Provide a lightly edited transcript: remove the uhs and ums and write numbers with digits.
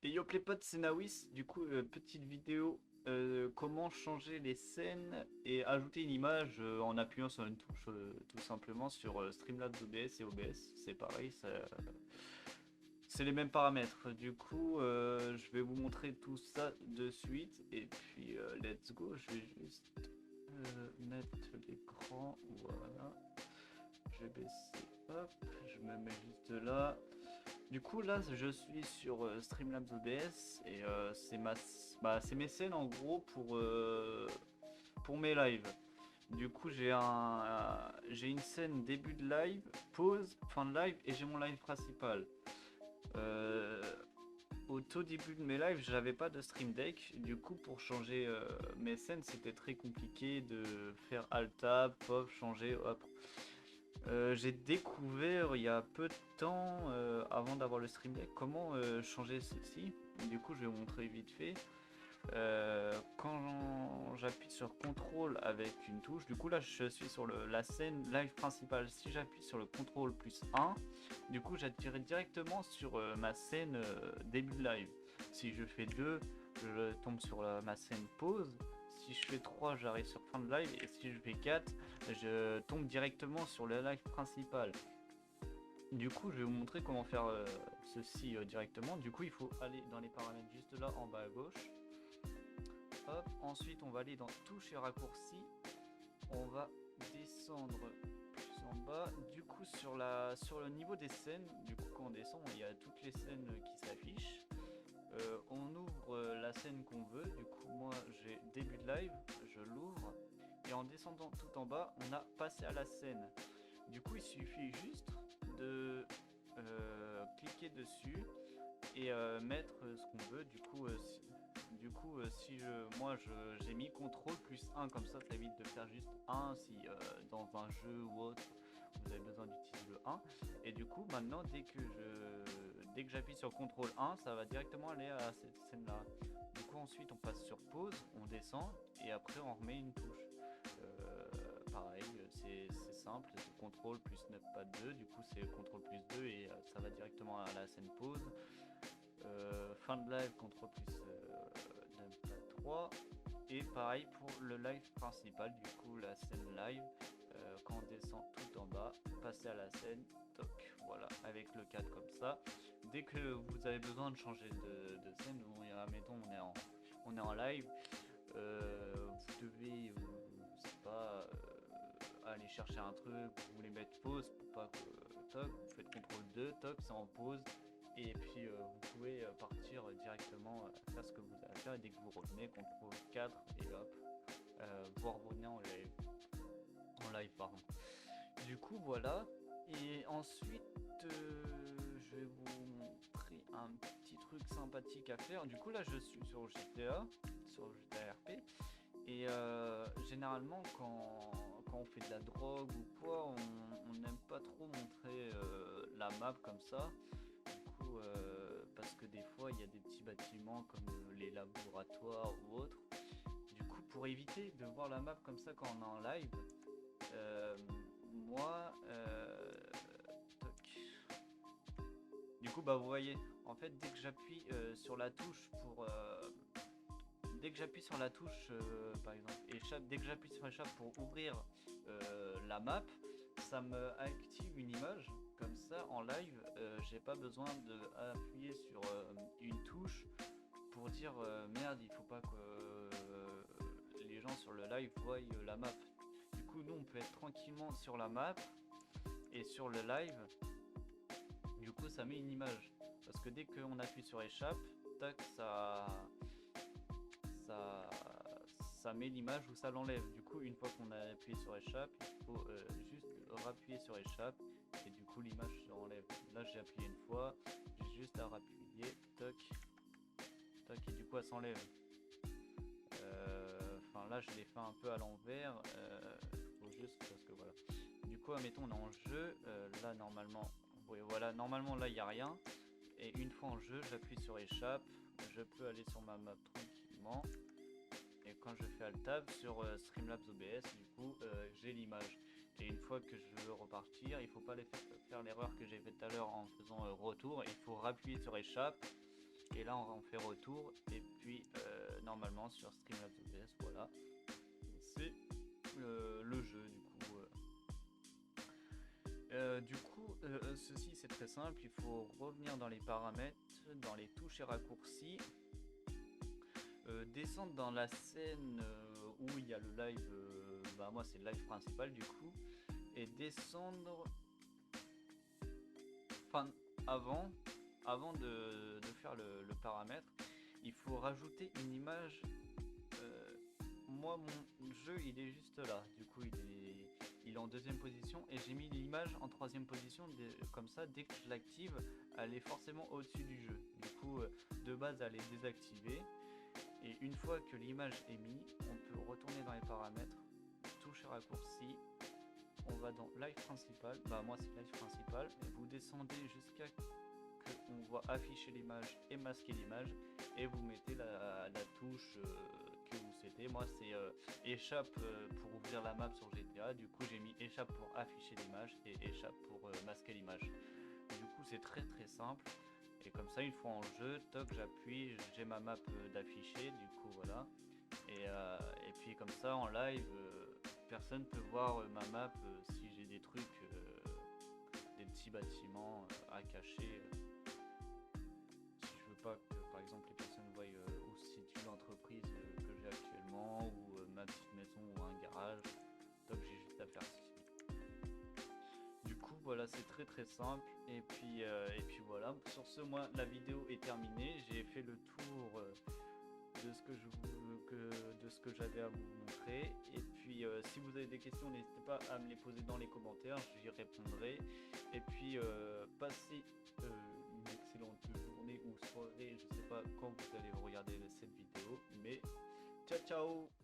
Et yo les potes, c'est Nawis. Du coup, petite vidéo comment changer les scènes et ajouter une image en appuyant sur une touche tout simplement sur Streamlabs OBS et OBS. C'est pareil, c'est les mêmes paramètres. Du coup, je vais vous montrer tout ça de suite. Et puis, let's go. Je vais juste mettre l'écran. Voilà. Je vais baisser. Hop. Je me mets juste là. Du coup, là, je suis sur Streamlabs OBS et c'est mes scènes en gros pour mes lives. Du coup, j'ai une scène début de live, pause, fin de live et j'ai mon live principal. Euh, Au tout début de mes lives, j'avais pas de stream deck. Du coup, pour changer mes scènes, c'était très compliqué de faire alt tab, pop, changer, hop. J'ai découvert il y a peu de temps, avant d'avoir le Stream Deck, comment changer ceci. Du coup, je vais vous montrer vite fait. Quand j'appuie sur CTRL avec une touche, du coup là je suis sur la scène live principale. Si j'appuie sur le CTRL plus 1, du coup j'attirerai directement sur ma scène début de live. Si je fais 2, je tombe sur ma scène pause. Si je fais 3, j'arrive sur fin de live. Et si je fais 4, je tombe directement sur le live principal. Du coup, je vais vous montrer comment faire ceci directement. Du coup, il faut aller dans les paramètres juste là en bas à gauche. Hop, ensuite, on va aller dans touches et raccourcis. On va descendre plus en bas. Du coup, sur le niveau des scènes, du coup, quand on descend, il y a toutes les scènes qui s'affichent. On ouvre la scène qu'on veut. Du coup, moi, j'ai début de live, je l'ouvre. Et en descendant tout en bas, on a passé à la scène. Du coup, il suffit juste de cliquer dessus et mettre ce qu'on veut. J'ai mis CTRL plus 1, comme ça évite de faire juste 1 si dans un jeu ou autre vous avez besoin d'utiliser le 1. Et du coup maintenant dès que j'appuie sur CTRL 1, ça va directement aller à cette scène là. Du coup ensuite on passe sur pause, on descend et après on remet une touche. Pareil, c'est simple, c'est CTRL plus 9pad 2, du coup c'est CTRL plus 2 et ça va directement à la scène pause. Fin de live, CTRL plus 9pad 3. Et pareil pour le live principal, du coup la scène live, quand on descend tout en bas, passer à la scène, toc, voilà, avec le 4 comme ça. Dès que vous avez besoin de changer de scène, mettons on est en live, vous devez, je sais pas, aller chercher un truc, vous voulez mettre pause pour pas que toc, vous faites CTRL 2, toc, c'est en pause. Et puis vous pouvez partir directement faire ce que vous avez à faire et dès que vous revenez, CTRL 4 et hop, vous revenez en live pardon. Du coup voilà, et ensuite je vais vous montrer un petit truc sympathique à faire. Du coup là je suis sur GTA RP et généralement quand on fait de la drogue ou quoi, on n'aime pas trop montrer la map comme ça. Du coup, parce que des fois il y a des petits bâtiments comme les laboratoires ou autres. Du coup, pour éviter de voir la map comme ça quand on est en live, euh, moi, toc. Du coup, bah vous voyez, en fait, dès que j'appuie sur la touche dès que j'appuie sur la touche, par exemple, échappe, dès que j'appuie sur échappe pour ouvrir la map, ça me active une image. Comme ça, en live, j'ai pas besoin d'appuyer sur une touche pour dire merde, il faut pas que les gens sur le live voient la map. Du coup, nous, on peut être tranquillement sur la map et sur le live. Du coup, ça met une image. Parce que dès qu'on appuie sur échappe, tac, ça, ça met l'image ou ça l'enlève. Du coup, une fois qu'on a appuyé sur échappe, il faut juste rappuyer sur échappe et du coup l'image se enlève. Là j'ai appuyé une fois, j'ai juste à rappuyer, toc, toc et du coup elle s'enlève. Enfin là je l'ai fait un peu à l'envers, faut juste parce que voilà. Du coup admettons on est en jeu, là normalement, oui, voilà, normalement là il n'y a rien. Et une fois en jeu, j'appuie sur échappe, je peux aller sur ma map tranquillement. Et quand je fais Alt Tab sur Streamlabs OBS, du coup, j'ai l'image. Et une fois que je veux repartir, il ne faut pas faire l'erreur que j'ai fait tout à l'heure en faisant retour. Il faut rappuyer sur échappe Et là on fait retour et puis normalement sur Streamlabs OBS, voilà, c'est le jeu du coup. Ceci c'est très simple, il faut revenir dans les paramètres, dans les touches et raccourcis, descendre dans la scène où il y a le live, bah moi c'est le live principal du coup, et descendre, enfin avant de faire le paramètre, il faut rajouter une image. Moi mon jeu il est juste là, du coup il est en deuxième position et j'ai mis l'image en troisième position, comme ça dès que je l'active elle est forcément au-dessus du jeu. Du coup de base elle est désactivée, et une fois que l'image est mise, on peut retourner dans les paramètres, touche et raccourci, on va dans live principal, bah moi c'est live principal, et vous descendez jusqu'à qu'on voit afficher l'image et masquer l'image, et vous mettez la touche que vous souhaitez. Moi c'est échappe pour ouvrir la map sur GTA, du coup j'ai mis échappe pour afficher l'image et échappe pour masquer l'image. Du coup c'est très très simple, et comme ça une fois en jeu, toc j'appuie, j'ai ma map d'afficher, du coup voilà, et puis comme ça en live personne peut voir ma map si j'ai des trucs, des petits bâtiments à cacher, si je veux pas que par exemple les personnes voient où se situe l'entreprise que j'ai actuellement, ou ma petite maison ou un garage. Donc j'ai juste à faire ceci. Du coup voilà, c'est très très simple, et puis voilà, sur ce moi la vidéo est terminée, j'ai fait le tour de ce que j'avais à vous montrer, et puis si vous avez des questions n'hésitez pas à me les poser dans les commentaires, j'y répondrai, et puis passez une excellente journée ou soirée, je sais pas quand vous allez regarder cette vidéo, mais ciao ciao.